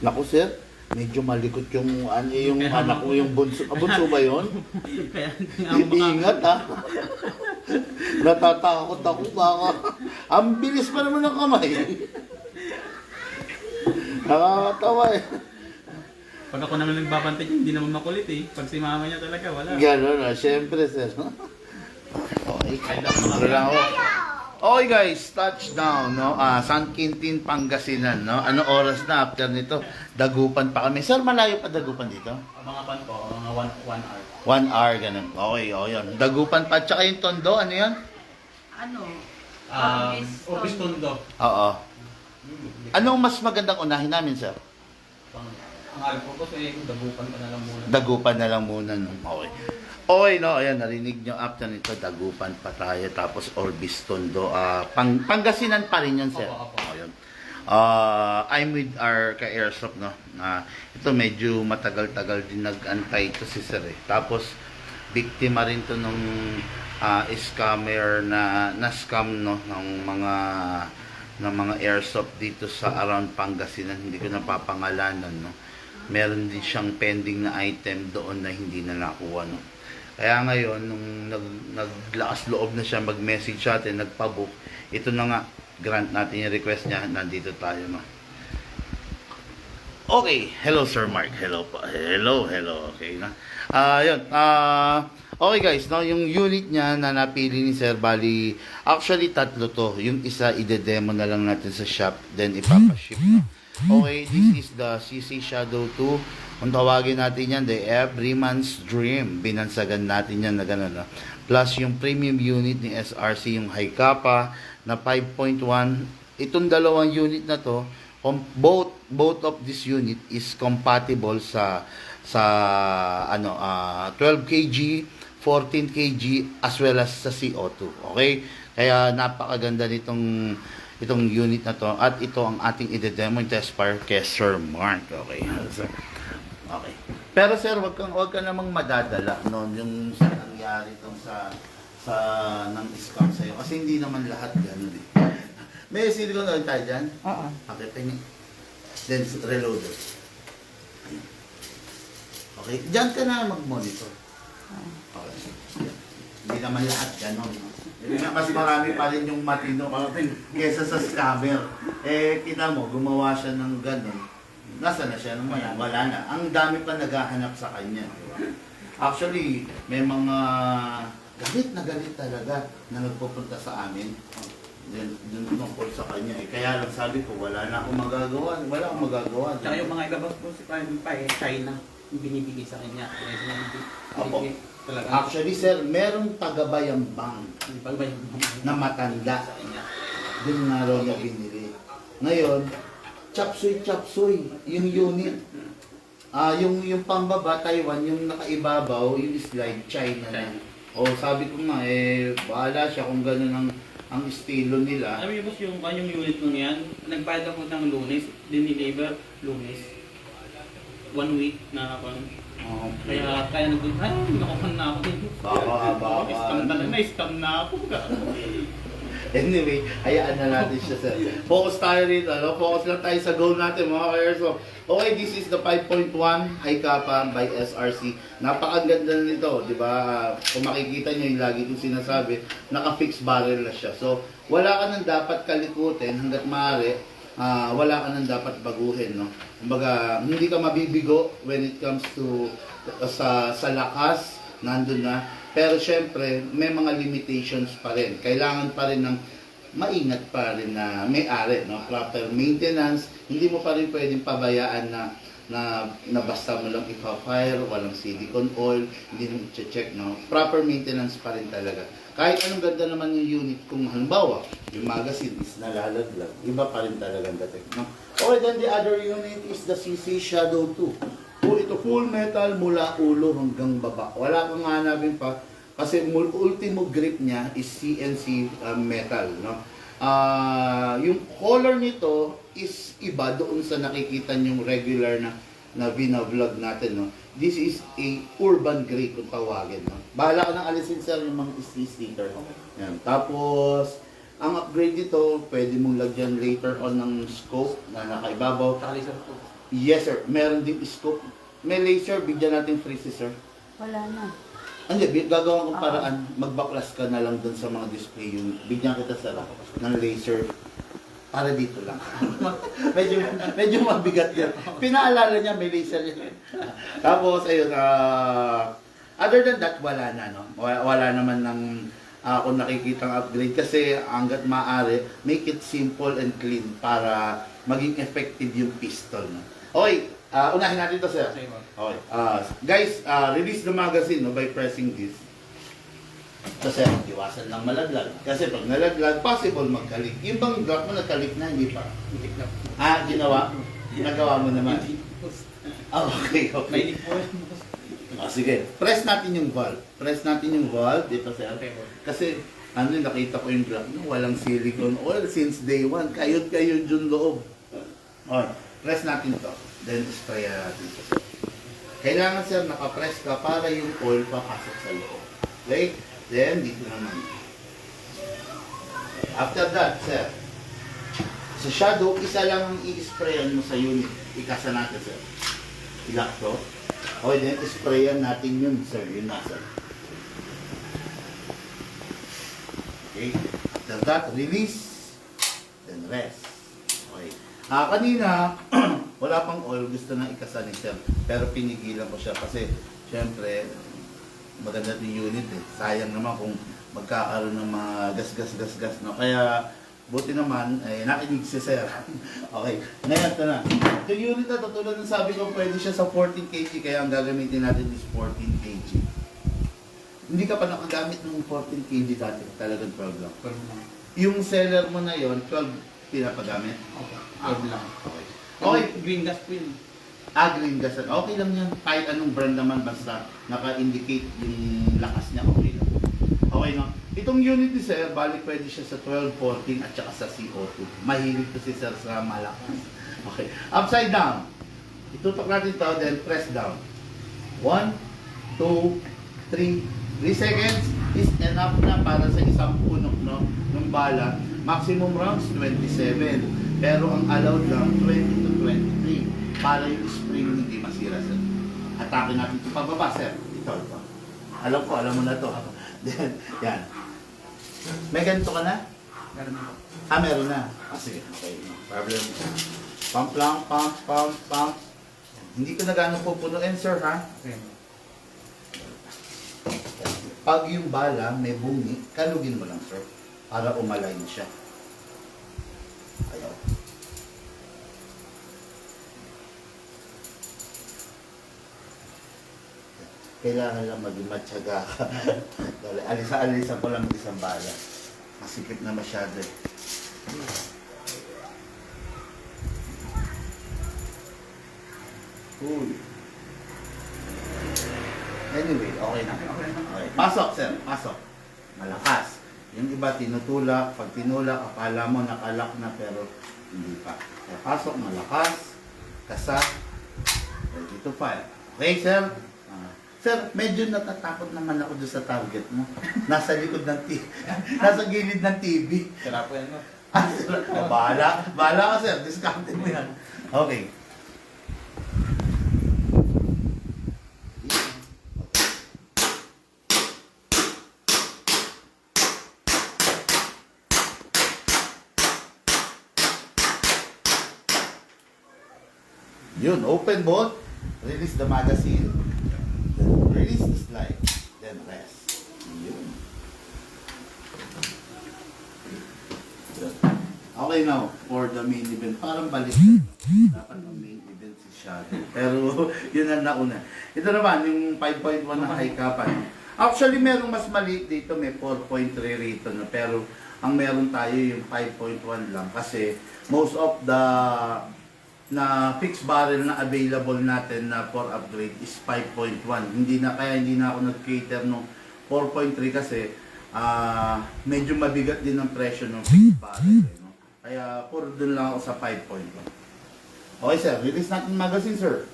Naku sir, medyo malikot yung yung anak ko, yung bunso. Ah, bunso ba yun? Kaya nga ako baka... Ingat ha. Natatakot ako baka. Ang bilis pa naman ng kamay. Nakakatawa eh. Pag ako naman nagbabantay niya, hindi naman makulit eh. Pag si mama niya talaga, wala. Gano'n na, syempre sir. Okay, ano lang ako. Okay guys, touchdown, no? San Quintin, Pangasinan, no? Ano oras na after nito? Dagupan pa kami. Sir, malayo pa Dagupan dito? Mga pan ko, mga 1 hour. 1 hour, ganun. Okay, okay yun. Dagupan pa. Tsaka yung Tondo, ano yun? Ano? Office Tondo. Oo. Anong mas magandang unahin namin, sir? Ang alam ko kasi dagupan pa na lang muna. Dagupan na lang muna. No? Okay. Okay, no? Ayan, narinig nyo after nito, Dagupan pa tayo. Tapos Orbis Tondo. Pangasinan pa rin yan, sir. Opo. Ayun. I'm with our ka-airsoft, no? Ito medyo matagal-tagal din nag-antay ito si sir eh. Tapos, biktima rin to nung scammer na scam, no? Ng mga airsoft dito sa around Pangasinan. Hindi ko napapangalanan, no? Meron din siyang pending na item doon na hindi na nakuha, no? Kaya ngayon, nung naglakas loob na siya mag-message sa atin, nagpabook, ito na nga, grant natin yung request niya, nandito tayo, no? Okay, hello Sir Mark, hello po, hello, okay na. Okay guys, no, yung unit niya na napili ni Sir, bali, actually tatlo to, yung isa ide-demo na lang natin sa shop, then ipapaship, no? Okay, this is the CC Shadow 2. Kung tawagin natin yan, the Everyman's Dream. Binansagan natin yan na gano'n. No? Plus yung premium unit ni SRC, yung high kappa na 5.1. Itong dalawang unit na to, both of this unit is compatible sa 12 kg, 14 kg as well as sa CO2. Okay? Kaya napakaganda itong unit na to, at ito ang ating ide-demo test fire kay Sir Mark. Okay, sir. Okay. Pero sir, wag ka namang madadala noon yung sa nangyari tong sa nang scam sa iyo kasi hindi naman lahat ganoon eh. May silicone oil tayo dyan? Oo. Okay, tingin. Then reload it. Okay, diyan ka na mag-monitor. Okay. Hindi naman lahat ganoon. Mas marami pa rin yung matino kesa sa scammer. Eh, kita mo, gumawa siya ng gano'n. Nasa na siya naman? Wala na. Ang dami pa naghahanap sa kanya. Actually, may mga galit talaga na nagpupunta sa amin. Dun tungkol sa kanya. Kaya lang sabi ko, wala na akong magagawa. Wala akong magagawa. Tsaka yung mga ilabas po si China, yung binibigay sa kanya. Opo. Talaga. Actually, sir, merong tagabayang bank na matanda. Doon nga raw niya binili. Ngayon, chapsoy yung unit. Yung pambaba, Taiwan, yung nakaibabaw, yung slide, China na. O sabi ko nga, bahala siya kung gano'n ang estilo nila. Alam mo boss, yung unit nung yan, nagbayad ako ng Lunes, diniliver Lunes. 1 week na ako. Kaya nagdun, nakuhan na ako din. Baka. Na-scam na ako. Anyway, hayaan na natin siya, sir. Focus tayo rito, no? Focus lang tayo sa goal natin, mga ka-airsoft. Okay, this is the 5.1 high kappa by SRC. Napakaganda nito, di ba? Kung makikita nyo yung lagi kong sinasabi, naka-fix barrel na siya. So, wala ka nang dapat kalikutin hanggat maaari. Wala ka nang dapat baguhin, no? Kumbaga, hindi ka mabibigo when it comes to sa lakas, nandun na. Pero syempre, may mga limitations pa rin. Kailangan pa rin ng maingat pa rin na may-ari, no? Proper maintenance. Hindi mo pa rin pwedeng pabayaan na basta mo lang ipa-fire, walang silicone oil, hindi mo i-check, no? Proper maintenance pa rin talaga. Kahit anong ganda naman yung unit, kung halimbawa, yung magazine is nalalaglag, iba pa rin talagang dating, no? Okay, then the other unit is the CC Shadow 2. Ito full metal mula ulo hanggang baba. Wala kang hanapin pa kasi ultimo grip niya is CNC metal, no? Yung color nito is iba doon sa nakikita yung regular na vlog natin, no? This is a urban gray kung tawagin, no? Bahala ka nang alisin sir yung mga sticker. Yan. Tapos ang upgrade dito, pwede mong lagyan later on ng scope na nakaibabaw. Tsaka laser po. Yes sir, meron din scope. May laser, bigyan natin free si sir. Wala na. Hindi, gagawin ko paraan, magbaklas ka na lang dun sa mga display unit. Bigyan kita sir ng laser para dito lang. medyo mabigat yan. Pinaalala niya, may laser yan. Tapos, ayun, other than that, wala na, no? Wala naman ng kung nakikitang upgrade kasi hanggat maaari, make it simple and clean para maging effective yung pistol, no? Okay, unahin natin to sir. Okay, boss. Okay. Guys, release the magazine no, by pressing this. Kasi iwasan lang malaglag. Kasi pag nalaglag, possible magkalik. Yung bang drop mo nagkalik na, hindi pa? Hindi na. Ginawa? Nagawa mo naman? Hindi po. Okay, okay. May hindi po yan, boss. Sige. Press natin yung valve. Press natin yung valve dito sir. Okay, boss. Kasi nakita ko yung drop no, walang silicone oil since day one. Kayod-kayod yung loob. Okay. Press natin to. Then spray natin to sir. Kailangan sir nakapress ka para yung oil papasok sa loob. Okay? Then dito naman. After that sir, sa shadow, isa lang ang i-sprayan mo sa unit. Ikasa natin sir. Ilock to. Okay, then sprayan natin yun sir. Yun na sir. Okay. After that, release. Then rest. Okay. Kanina, wala pang oil, gusto na ikasa ni sir. Pero pinigilan ko siya kasi, syempre, maganda yung unit eh. Sayang naman kung magkakaroon ng mga gas-gas-gas-gas. No? Kaya, buti naman, nakinig si sir. Okay, ngayon ito na. Yung unit na, tulad ng sabi ko, pwede siya sa 14 kg, kaya ang gagamitin natin is 14 kg. Hindi ka pa nakagamit ng 14 kg dati, talagang 12 lang. Yung seller mo na yon 12 pinapagamit? Okay. 12 lang. Okay. Okay, green gas po yun. Green gas. Okay lang yan. Kahit anong brand naman, basta naka-indicate yung lakas niya, okay lang. Okay, no? Itong unit ni sir, balik pwede siya sa 12, 14, at saka sa CO2. Mahilig to si sir sa malakas. Okay. Upside down. Itutok natin to, then press down. 1, 2, 3, 3 seconds is enough na para sa isang punok, no? Ng bala. Maximum rounds, 27. Pero ang allowed lang, 20 to 23. Para yung spring hindi masira, sir. Atake natin ito pababa, sir. Ito. Alam ko, alam mo na to. Then, yan. May ganito ka na? Meron po. Meron na. Sige, okay. No problem. Pump lang, pump, pump, pump. Hindi ko na gano'ng pupunuin, sir, ha? Okay. Pag yung bala may bungi, kalugin mo lang, sir. Para umalayin siya. Ayaw. Kailangan lang maging matyaga ka. Alisa-alisa ko lang isang bala. Masikip na masyado eh. Cool. Anyway, okay na. Okay. Pasok, sir. Pasok. Malakas. Yung iba tinutulak. Pag tinulak, akala mo nakalak na pero hindi pa. Kaya pasok, malakas. Kasa. Ready to fire. Okay, sir? Sir, medyo natatakot naman ako doon sa target mo. Nasa likod ng TV. Nasa gilid ng TV. Sira po yan, no? Bahala. Bahala ka, sir. Discounted mo yan. Okay. Yun, open bolt, release the magazine, then release the slide, then rest. Yun. Okay now, for the main event, parang balik. Dapat ang main event si Shadow. Pero yun ang nauna. Ito naman, yung 5.1 na high kapan. Actually, merong mas maliit dito, may 4.3 rito na. Pero ang meron tayo yung 5.1 lang. Kasi most of the na fixed barrel na available natin na for upgrade is 5.1. Hindi na ako nag-cater ng 4.3 kasi medyo mabigat din ang presyo ng fixed barrel. No? Kaya puro dun lang ako sa 5.1. Okay sir, release natin magazine sir.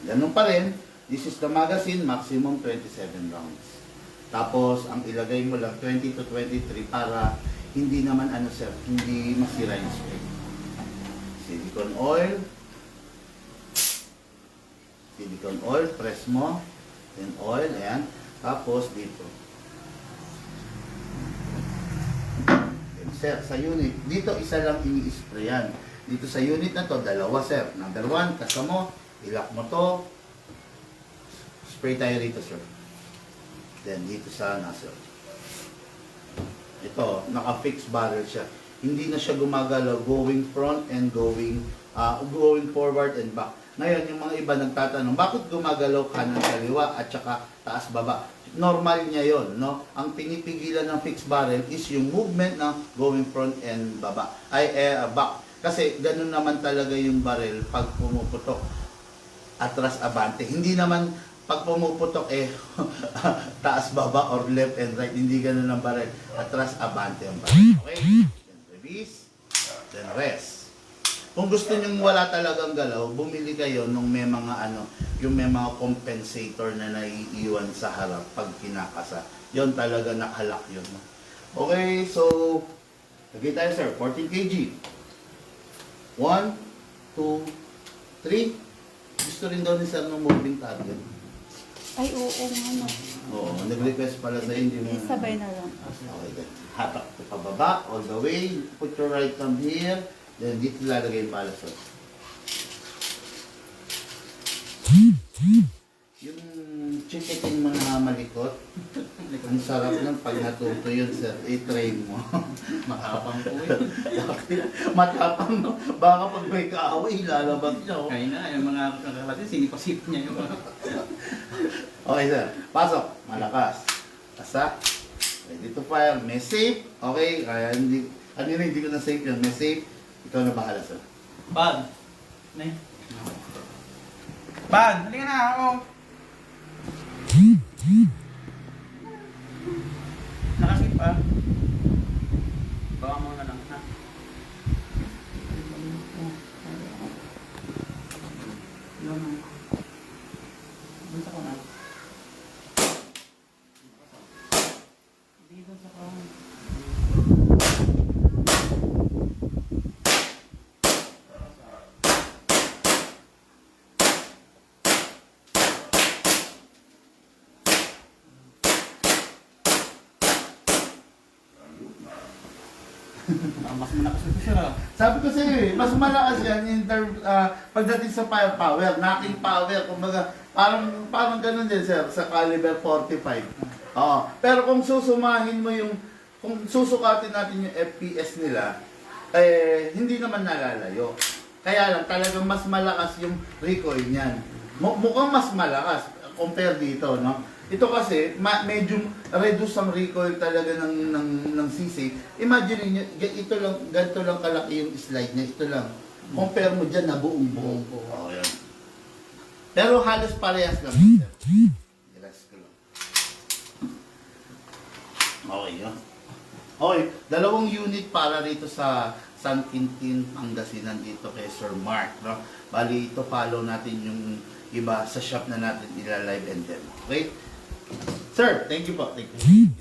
Ganun pa rin. This is the magazine, maximum 27 rounds. Tapos ang ilagay mo lang 20 to 23 para hindi naman ano sir, hindi masira yung spray. Silicone oil. Silicone oil, press mo. Then oil, ayan. Tapos dito. Then, sir, sa unit, dito isa lang ini-sprayan. Dito sa unit na to, dalawa, sir. Number 1, kasa mo, ilak mo to. Spray tayo rito, sir. Then dito sa nozzle. Ito, naka-fixed barrel siya. Hindi na siya gumagalaw going front and going forward and back. Ngayon, yung mga iba nagtatanong, bakit gumagalaw kanan kaliwa at saka taas baba? Normal niya yon, no? Ang pinipigilan ng fixed barrel is yung movement ng going front and back. Kasi ganun naman talaga yung barrel pag pumuputok. Atras abante. Hindi naman pag pumuputok taas baba or left and right. Hindi ganun ang barrel. Atras abante ang barrel. Okay? Then release. Then rest. Kung gusto nyong wala talagang galaw, bumili kayo nung may mga yung may mga compensator na naiiwan sa harap pag kinakasa. Yon talaga nakalak yun. Okay, so lagay tayo, sir. 14 kg. 1, 2, 3. Gusto rin daw ni sir ng moving target. Ay, oo nga na. Oo, nag-request pala sa hindi mo. Sabay na lang. Okay, then. Hatak to pababa, all the way. Put your right thumb here. Then dito lalagay yung pala, sir. Yung chikitin mo na malikot, ang sarap nun pag natuto yun, sir. I-train mo. Matapang po yun. Matapang, no? Baka pag may kaaway, lalabag niya. Oh. Kaya na, yung mga kakalatin, sinipasip niya yung Okay, sir. Pasok. Malakas. Asa. Ready to fire. May safe. Okay. Kaya hindi ko na safe yun. May safe. Ikaw na bahala, sir. Bag. Ne? Bag, halika na ako. Nakasip pa. Baka mo na lang, ha? Yun. Bunta ko na. Dito sa kawan. Mas malakas ito siya. Sabi ko sa'yo mas malakas yan pagdating sa firepower, knocking power, kumbaga, parang ganun din, sir, sa caliber 45. Oo. Pero kung susumahin mo kung susukatin natin yung FPS nila, hindi naman nalalayo. Kaya lang, talagang mas malakas yung recoil niyan. Mukhang mas malakas compare dito, no? Ito kasi, medyo reduce ang recoil talaga ng CC. Imagine niyo, ganito lang kalaki yung slide niya. Ito lang. Compare mo dyan na buong-buong. Oh, yan. Pero halos parehas lang. Relax ko lang. Okay, yun. Okay, 2 unit para rito sa San Quintin, Pangasinan dito kay Sir Mark. No? Bali, ito follow natin yung iba sa shop na natin ila-live and demo. Okay? Sir, thank you po. Thank you.